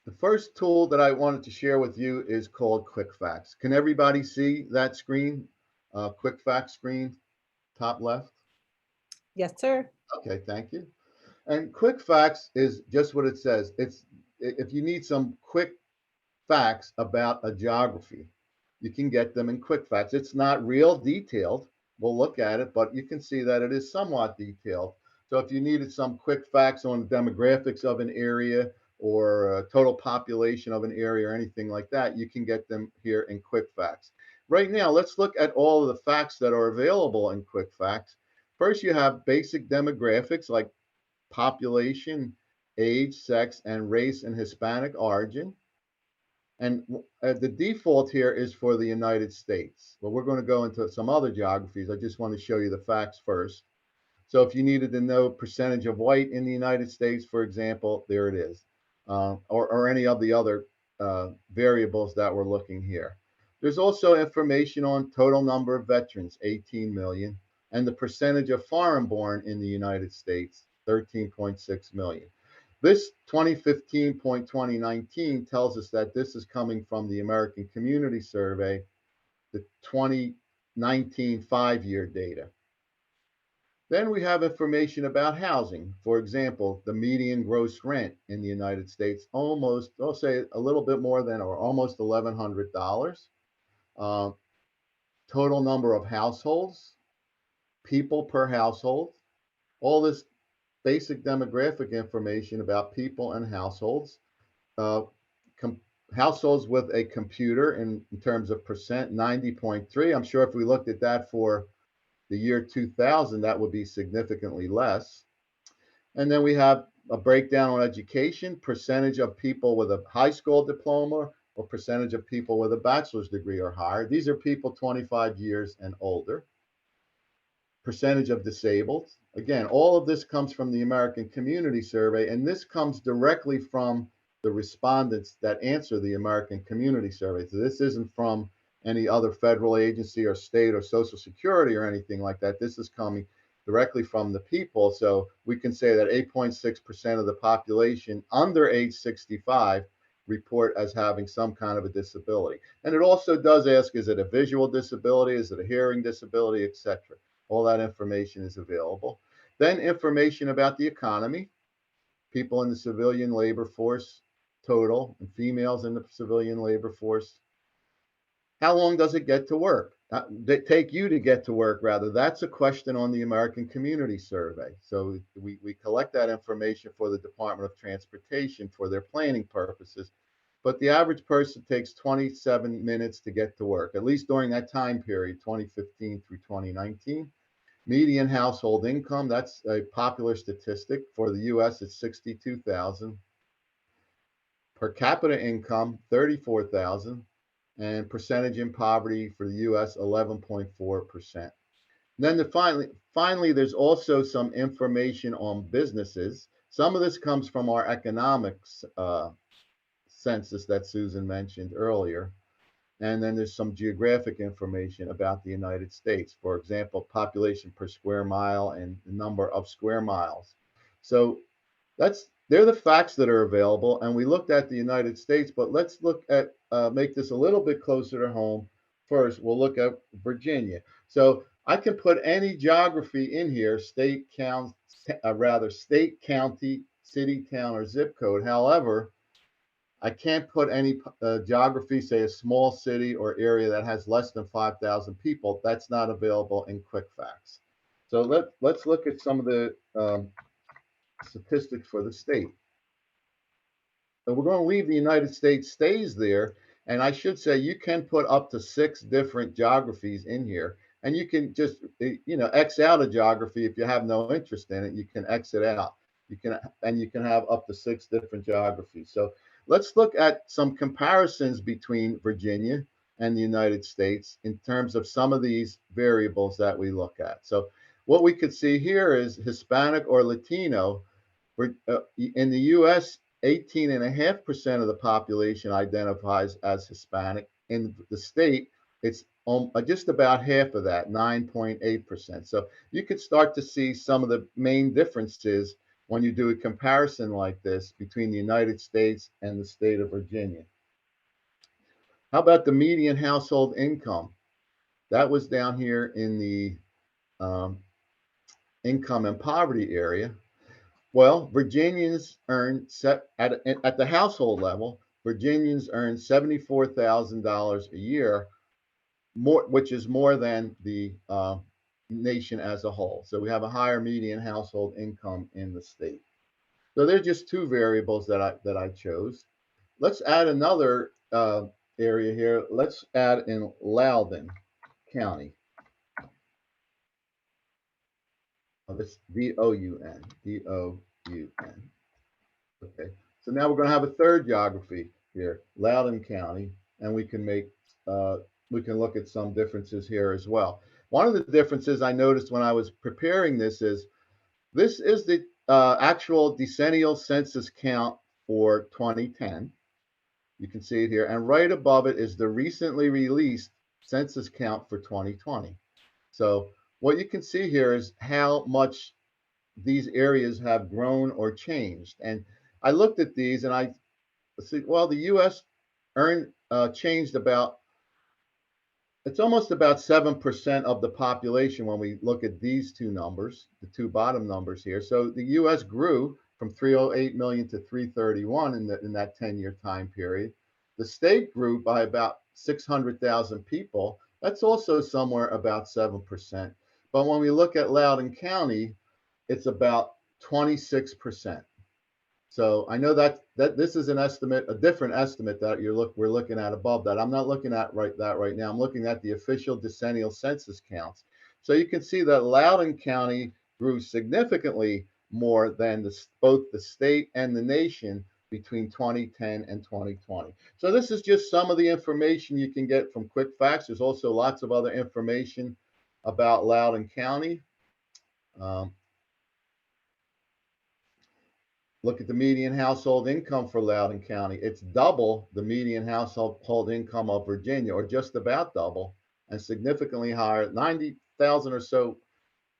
The first tool that I wanted to share with you is called Quick Facts. Can everybody see that screen? Quick Facts screen, top left? Yes, sir. Okay, thank you. And Quick Facts is just what it says. It's if you need some quick facts about a geography, you can get them in Quick Facts. It's not real detailed. We'll look at it, but you can see that it is somewhat detailed. So if you needed some quick facts on demographics of an area or total population of an area or anything like that, you can get them here in Quick Facts. Right now, let's look at all of the facts that are available in Quick Facts. First, you have basic demographics like population, age, sex, and race and Hispanic origin. And the default here is for the United States. But we're going to go into some other geographies. I just want to show you the facts first. So if you needed to know percentage of white in the United States, for example, there it is, or any of the other variables that we're looking here. There's also information on total number of veterans, 18 million, and the percentage of foreign born in the United States, 13.6 million. This 2015.2019 tells us that this is coming from the American Community Survey, the 2019 5-year data. Then we have information about housing. For example, the median gross rent in the United States, almost, I'll say a little bit more than or almost $1,100. Total number of households, people per household, all this basic demographic information about people and households. Uh, Households with a computer in terms of percent, 90.3. I'm sure if we looked at that for the year 2000, that would be significantly less. And then we have a breakdown on education, percentage of people with a high school diploma or percentage of people with a bachelor's degree or higher. These are people 25 years and older. Percentage of disabled. Again, all of this comes from the American Community Survey, and this comes directly from the respondents that answer the American Community Survey. So this isn't from any other federal agency or state or Social Security or anything like that. This is coming directly from the people. So we can say that 8.6% of the population under age 65 report as having some kind of a disability. And it also does ask, is it a visual disability? Is it a hearing disability, etc.? All that information is available. Then information about the economy, people in the civilian labor force total, and females in the civilian labor force. How long does it get to work? Take you to get to work, rather. That's a question on the American Community Survey. So we collect that information for the Department of Transportation for their planning purposes. But the average person takes 27 minutes to get to work, at least during that time period, 2015 through 2019. Median household income, that's a popular statistic. For the US, it's 62,000. Per capita income, 34,000. And percentage in poverty for the US, 11.4%. Then finally, there's also some information on businesses. Some of this comes from our economics census that Susan mentioned earlier. And then there's some geographic information about the United States. For example, population per square mile and the number of square miles. So they're the facts that are available. And we looked at the United States, but let's look at, make this a little bit closer to home. First, we'll look at Virginia. So I can put any geography in here, state, county, city, town, or zip code. However, I can't put any geography, say a small city or area that has less than 5,000 people. That's not available in Quick Facts. So let's look at some of the statistics for the state. So we're going to leave the United States stays there. And I should say you can put up to 6 different geographies in here. And you can just, X out a geography if you have no interest in it. You can X it out. You can have up to 6 different geographies. So let's look at some comparisons between Virginia and the United States in terms of some of these variables that we look at. So what we could see here is Hispanic or Latino. In the US, 18.5% of the population identifies as Hispanic. In the state, it's just about half of that, 9.8%. So you could start to see some of the main differences when you do a comparison like this between the United States and the state of Virginia. How about the median household income? That was down here in the income and poverty area. Well, Virginians earn at the household level, Virginians earn $74,000 a year, which is more than the nation as a whole. So we have a higher median household income in the state. So they're just 2 variables that I chose. Let's add another area here. Let's add in Loudoun County. It's D-O-U-N. Okay. So now we're going to have a third geography here, Loudoun County, and we can look at some differences here as well. One of the differences I noticed when I was preparing this is the actual decennial census count for 2010. You can see it here, and right above it is the recently released census count for 2020. So what you can see here is how much these areas have grown or changed. And I looked at these and I said, well, the U.S. changed it's almost about 7% of the population when we look at these 2 numbers, the 2 bottom numbers here. So the U.S. grew from 308 million to 331 in that 10-year time period. The state grew by about 600,000 people. That's also somewhere about 7%. But when we look at Loudoun County, it's about 26%. So I know that this is an estimate, a different estimate that we're looking at above that. I'm not looking at that right now. I'm looking at the official decennial census counts. So you can see that Loudoun County grew significantly more than both the state and the nation between 2010 and 2020. So this is just some of the information you can get from Quick Facts. There's also lots of other information about Loudoun County. Look at the median household income for Loudoun County. It's double the median household income of Virginia, or just about double, and significantly higher, $90,000 or so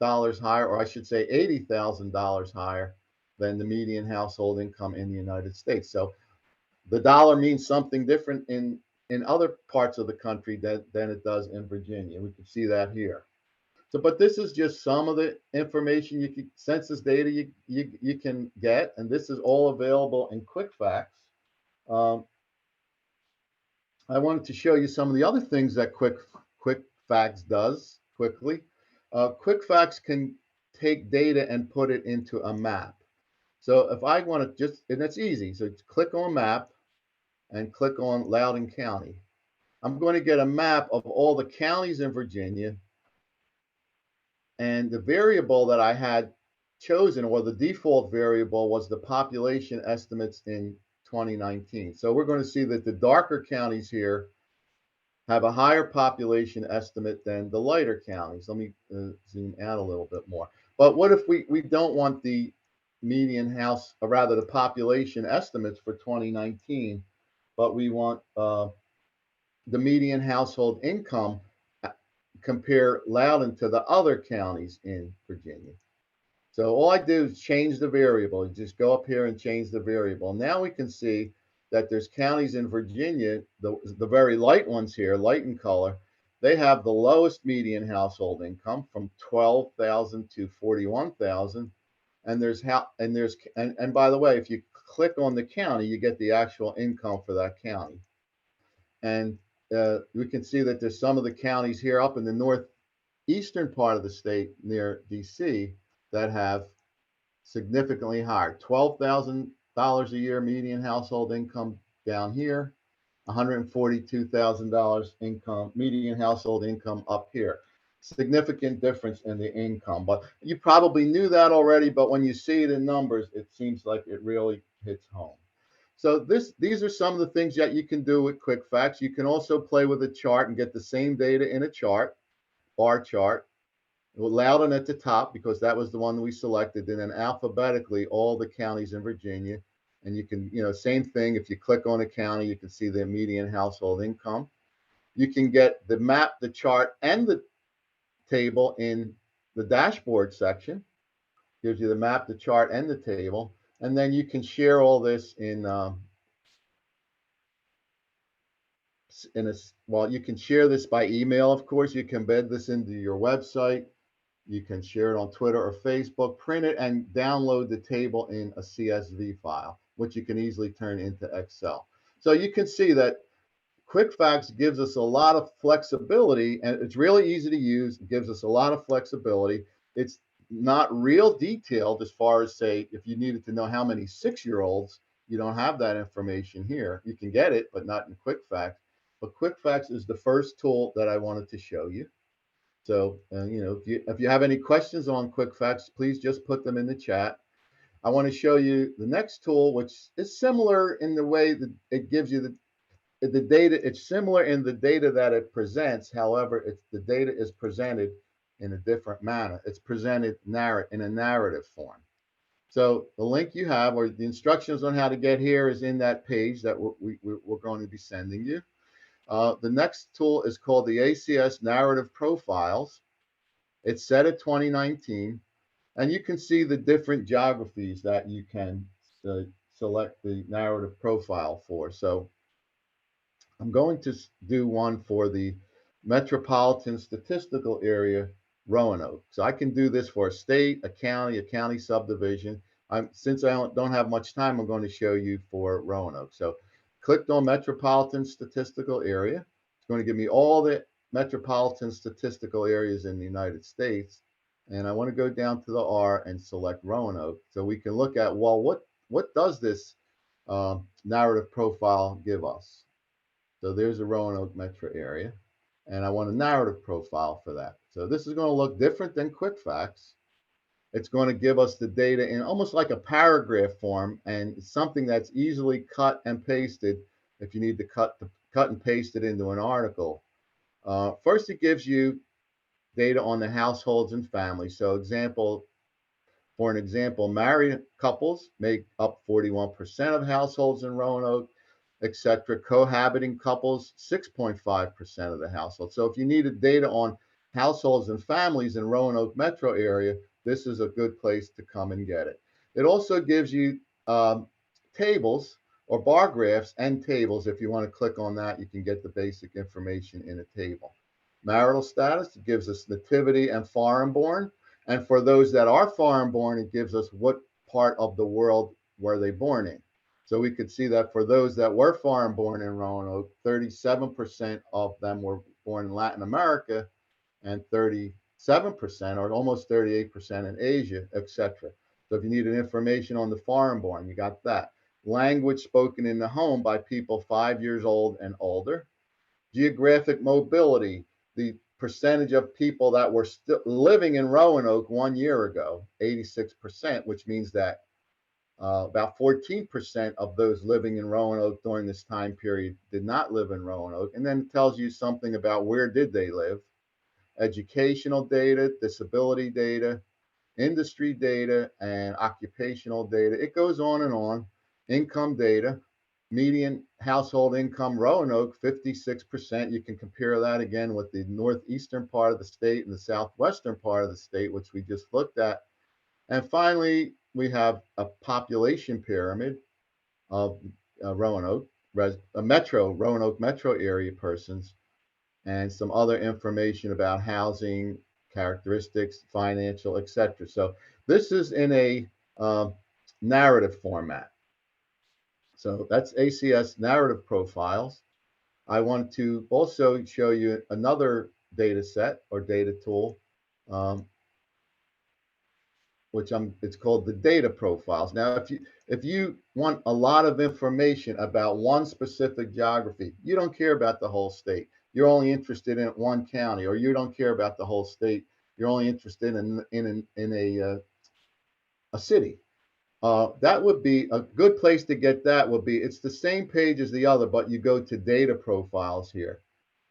higher, or I should say $80,000 higher than the median household income in the United States. So the dollar means something different in other parts of the country than it does in Virginia. We can see that here. So, but this is just some of the information census data you can get, and this is all available in Quick Facts. I wanted to show you some of the other things that Quick Facts does quickly. Quick Facts can take data and put it into a map. So if I want to and it's easy. So click on map and click on Loudoun County. I'm going to get a map of all the counties in Virginia. And the variable that I had chosen, or the default variable, was the population estimates in 2019. So we're going to see that the darker counties here have a higher population estimate than the lighter counties. Let me zoom out a little bit more. But what if we don't want the median or rather the population estimates for 2019, but we want the median household income? Compare Loudoun to the other counties in Virginia. So all I do is change the variable. You just go up here and change the variable. Now we can see that there's counties in Virginia, the very light ones here, light in color, they have the lowest median household income from 12,000 to 41,000. And by the way, if you click on the county, you get the actual income for that county. And we can see that there's some of the counties here up in the northeastern part of the state near DC that have significantly higher, $12,000 a year median household income down here, $142,000 median household income up here. significant difference in the income. But you probably knew that already, but when you see it in numbers, it seems like it really hits home. So these are some of the things that you can do with quick facts. You can also play with a chart and get the same data in a chart, bar chart. Loudon at the top because that was the one that we selected, and then alphabetically all the counties in Virginia. And you can, same thing. If you click on a county, you can see their median household income. You can get the map, the chart, and the table in the dashboard section. Gives you the map, the chart, and the table. And then you can share all this in a, well, you can share this by email, of course. You can embed this into your website. You can share it on Twitter or Facebook, print it, and download the table in a CSV file, which you can easily turn into Excel. So you can see that Quick Facts gives us a lot of flexibility, and it's really easy to use. It gives us a lot of flexibility. It's not real detailed as far as, say, if you needed to know how many 6-year-olds, you don't have that information here. You can get it, but not in Quick Facts. But Quick Facts is the first tool that I wanted to show you. So, if you have any questions on Quick Facts, please just put them in the chat. I want to show you the next tool, which is similar in the way that it gives you the data. It's similar in the data that it presents. However, the data is presented in a different manner. It's presented in a narrative form. So the link you have, or the instructions on how to get here, is in that page that we're going to be sending you. The next tool is called the ACS Narrative Profiles. It's set at 2019, and you can see the different geographies that you can select the narrative profile for. So I'm going to do one for the Metropolitan Statistical Area, Roanoke. So I can do this for a state, a county subdivision. Since I don't have much time, I'm going to show you for Roanoke. So clicked on Metropolitan Statistical Area. It's going to give me all the metropolitan statistical areas in the United States. And I want to go down to the R and select Roanoke. So we can look at, well, what does this narrative profile give us? So there's the Roanoke metro area, and I want a narrative profile for that. So this is going to look different than Quick Facts. It's going to give us the data in almost like a paragraph form, and it's something that's easily cut and pasted if you need to cut and paste it into an article. First, it gives you data on the households and families. So for an example, married couples make up 41% of households in Roanoke, etc. Cohabiting couples, 6.5% of the household. So if you needed data on households and families in Roanoke metro area, this is a good place to come and get it. It also gives you tables or bar graphs and tables. If you want to click on that, you can get the basic information in a table. Marital status, it gives us nativity and foreign born. And for those that are foreign born, it gives us what part of the world were they born in. So we could see that for those that were foreign born in Roanoke, 37% of them were born in Latin America, and 37% or almost 38% in Asia, etc. So if you needed information on the foreign born, you got that. Language spoken in the home by people 5 years old and older. Geographic mobility, the percentage of people that were still living in Roanoke 1 year ago, 86%, which means that about 14% of those living in Roanoke during this time period did not live in Roanoke. And then it tells you something about where did they live. Educational data, disability data, industry data, and occupational data. It goes on and on. Income data, median household income, Roanoke, 56%. You can compare that again with the northeastern part of the state and the southwestern part of the state, which we just looked at. And finally, we have a population pyramid of Roanoke, Roanoke metro area persons, and some other information about housing, characteristics, financial, etc. So this is in a narrative format. So that's ACS Narrative Profiles. I want to also show you another data set or data tool, it's called the data profiles. Now, if you want a lot of information about one specific geography, you don't care about the whole state. you're only interested in one county, or you don't care about the whole state. You're only interested in a city. That would be a good place to get. That would be, it's the same page as the other, but you go to data profiles here.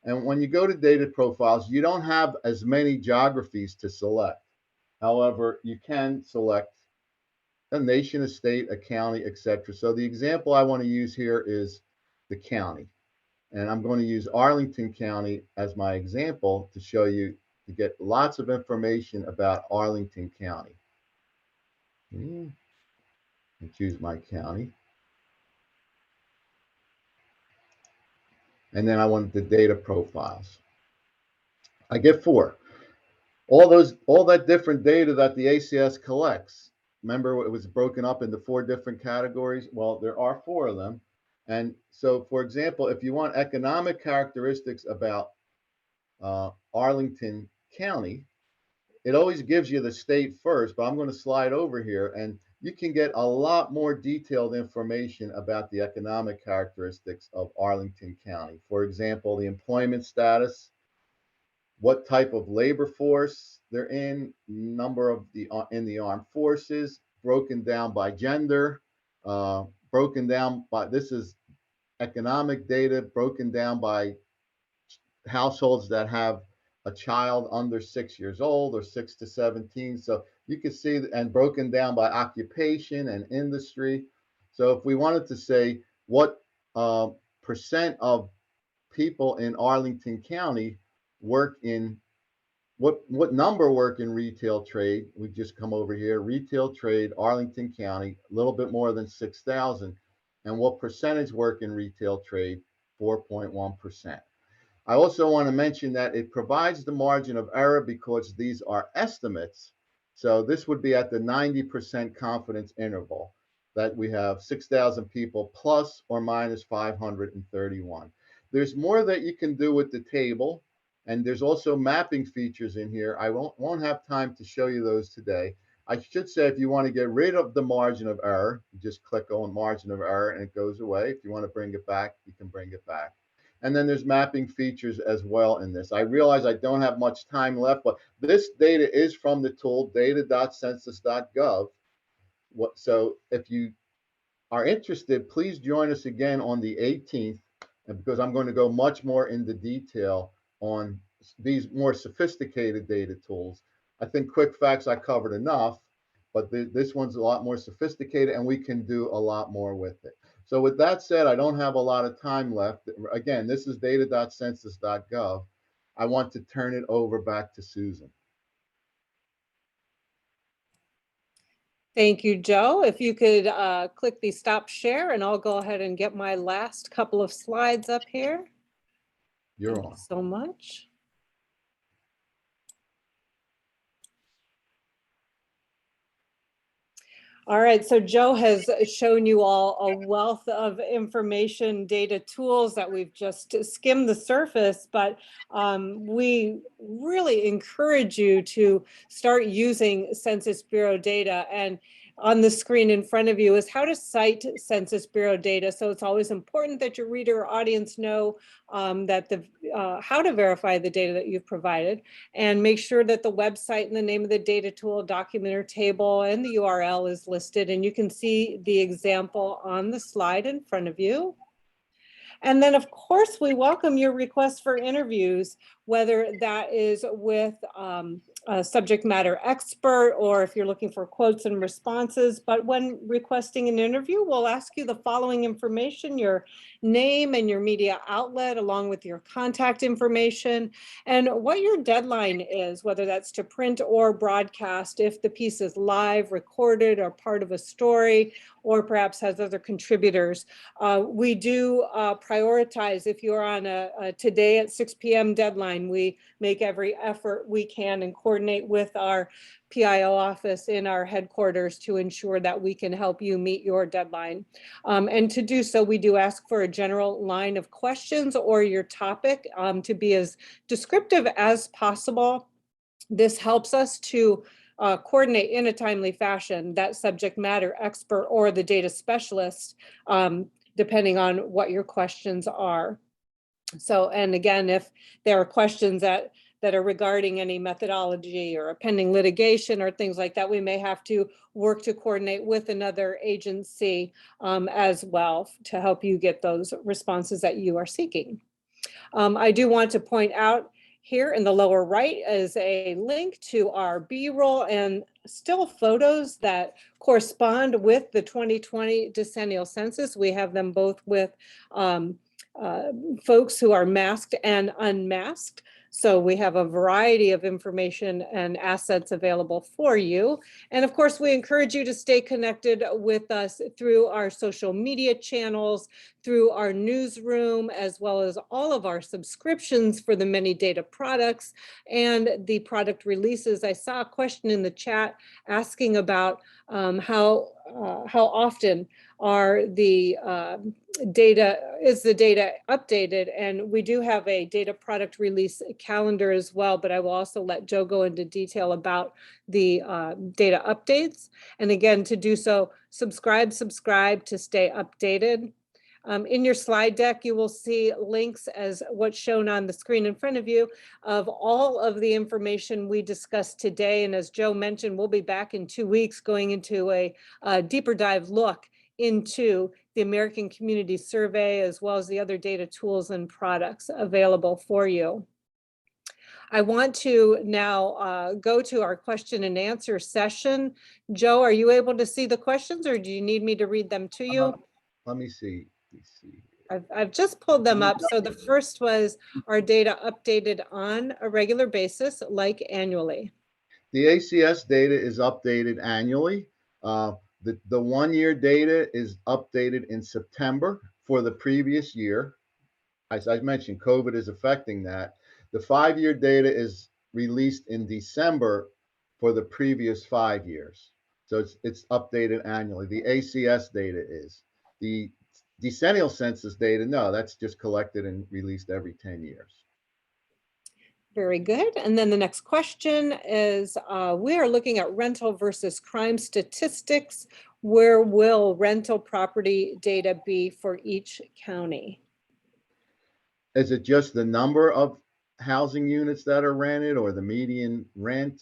And when you go to data profiles, you don't have as many geographies to select. However, you can select a nation, a state, a county, etc. So the example I want to use here is the county. And I'm going to use Arlington County as my example to show you, to get lots of information about Arlington County. And choose my county. And then I want the data profiles. I get 4. All that different data that the ACS collects. Remember, it was broken up into 4 different categories. Well, there are 4 of them. And so, for example, if you want economic characteristics about Arlington County, it always gives you the state first, but I'm going to slide over here, and you can get a lot more detailed information about the economic characteristics of Arlington County. For example, the employment status, what type of labor force they're in, number of in the armed forces, broken down by gender, broken down by, this is economic data broken down by households that have a child under 6 years old or 6 to 17. So you can see, and broken down by occupation and industry. So if we wanted to say what percent of people in Arlington County work in, what number work in retail trade, we just come over here, retail trade, Arlington County, a little bit more than 6,000. And what percentage work in retail trade? 4.1%. I also want to mention that it provides the margin of error because these are estimates. So this would be at the 90% confidence interval, that we have 6,000 people plus or minus 531. There's more that you can do with the table, and there's also mapping features in here. I won't have time to show you those today. I should say, if you want to get rid of the margin of error, you just click on margin of error and it goes away. If you want to bring it back, you can bring it back. And then there's mapping features as well in this. I realize I don't have much time left, but this data is from the tool data.census.gov. So if you are interested, please join us again on the 18th, because I'm going to go much more into detail on these more sophisticated data tools. I think quick facts I covered enough, but this one's a lot more sophisticated and we can do a lot more with it. So with that said, I don't have a lot of time left. Again, this is data.census.gov. I want to turn it over back to Susan. Thank you, Joe. If you could click the stop share, and I'll go ahead and get my last couple of slides up here. You're Thank on. you so much. All right, so Joe has shown you all a wealth of information, data tools that we've just skimmed the surface, but we really encourage you to start using Census Bureau data. And on the screen in front of you is how to cite Census Bureau data. So it's always important that your reader or audience know that how to verify the data that you've provided, and make sure that the website and the name of the data tool, document or table, and the URL is listed. And you can see the example on the slide in front of you. And then, of course, we welcome your requests for interviews, whether that is with a subject matter expert or if you're looking for quotes and responses. But when requesting an interview, we'll ask you the following information: your name and your media outlet, along with your contact information, and what your deadline is, whether that's to print or broadcast, if the piece is live, recorded, or part of a story, or perhaps has other contributors. We do prioritize, if you're on a today at 6 p.m. deadline, we make every effort we can and coordinate with our PIO office in our headquarters to ensure that we can help you meet your deadline. And to do so, we do ask for a general line of questions or your topic to be as descriptive as possible. This helps us to coordinate in a timely fashion that subject matter expert or the data specialist, depending on what your questions are. So, and again, if there are questions that are regarding any methodology or a pending litigation or things like that, we may have to work to coordinate with another agency as well to help you get those responses that you are seeking. I do want to point out here in the lower right is a link to our B-roll and still photos that correspond with the 2020 Decennial Census. We have them both with folks who are masked and unmasked. So we have a variety of information and assets available for you. And of course, we encourage you to stay connected with us through our social media channels, through our newsroom, as well as all of our subscriptions for the many data products and the product releases. I saw a question in the chat asking about how often are the is the data updated, and we do have a data product release calendar as well, but I will also let Joe go into detail about the data updates. And again, to do so, subscribe to stay updated. In your slide deck, you will see links as what's shown on the screen in front of you of all of the information we discussed today. And as Joe mentioned, we'll be back in 2 weeks going into a deeper dive look into the American Community Survey, as well as the other data tools and products available for you. I want to now go to our question and answer session. Joe, are you able to see the questions, or do you need me to read them to you? Let me see. I've just pulled them up. So the first was, are data updated on a regular basis, like annually? The ACS data is updated annually. The 1 year data is updated in September for the previous year. As I mentioned, COVID is affecting that. The 5 year data is released in December for the previous 5 years. So it's updated annually. The ACS data is. The Decennial Census data, no, that's just collected and released every 10 years. Very good. And then the next question is, we are looking at rental versus crime statistics. Where will rental property data be for each county? Is it just the number of housing units that are rented or the median rent?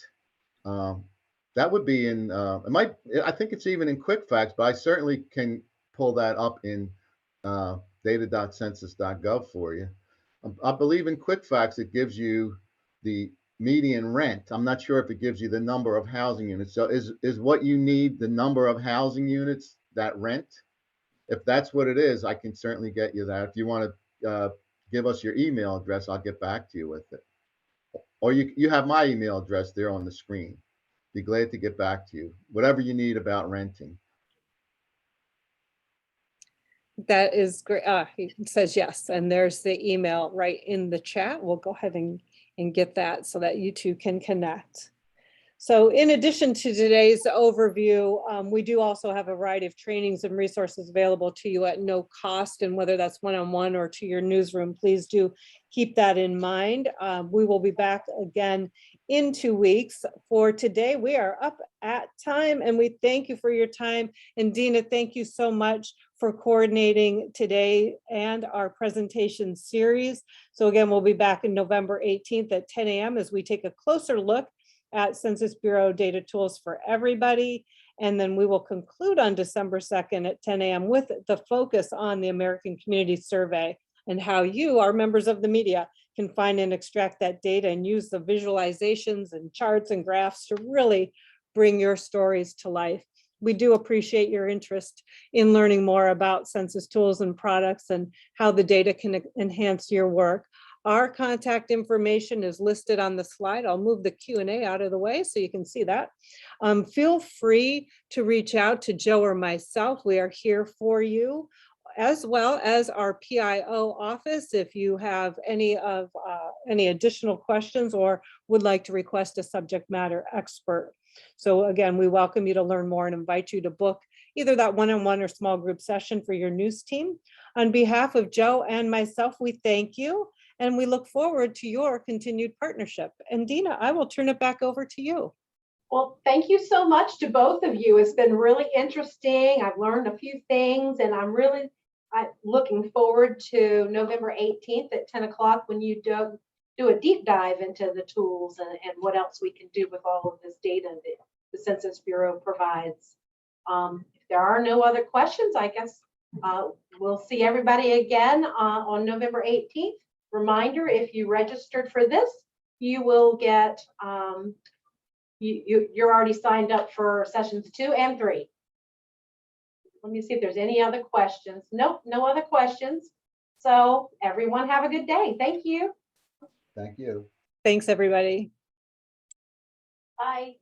That would be in, I think it's even in Quick Facts, but I certainly can pull that up in data.census.gov for you. I believe in Quick Facts, it gives you the median rent. I'm not sure if it gives you the number of housing units. So is what you need the number of housing units that rent? If that's what it is, I can certainly get you that. If you want to give us your email address, I'll get back to you with it. Or you have my email address there on the screen. Be glad to get back to you. Whatever you need about renting. That is great. He says yes, and there's the email right in the chat. We'll go ahead and get that so that you two can connect. So in addition to today's overview, we do also have a variety of trainings and resources available to you at no cost, and whether that's one-on-one or to your newsroom, please do keep that in mind. We will be back again in 2 weeks. For today, we are up at time, and we thank you for your time. And Dina, thank you so much for coordinating today and our presentation series. So again, we'll be back on November 18th at 10 a.m. as we take a closer look at Census Bureau data tools for everybody. And then we will conclude on December 2nd at 10 a.m. with the focus on the American Community Survey and how you, our members of the media, can find and extract that data and use the visualizations and charts and graphs to really bring your stories to life. We do appreciate your interest in learning more about census tools and products and how the data can enhance your work. Our contact information is listed on the slide. I'll move the Q&A out of the way so you can see that. Feel free to reach out to Joe or myself. We are here for you, as well as our PIO office if you have any additional questions or would like to request a subject matter expert. So again, we welcome you to learn more and invite you to book either that one-on-one or small group session for your news team. On behalf of Joe and myself, we thank you. And we look forward to your continued partnership. And Dina, I will turn it back over to you. Well, thank you so much to both of you. It's been really interesting. I've learned a few things, and I'm really I'm looking forward to November 18th at 10 o'clock when you do a deep dive into the tools and what else we can do with all of this data that the Census Bureau provides. If there are no other questions, I guess we'll see everybody again on November 18th. Reminder, if you registered for this, you will get, you're already signed up for sessions 2 and 3. Let me see if there's any other questions. Nope, no other questions. So everyone have a good day. Thank you. Thank you. Thanks, everybody. Bye.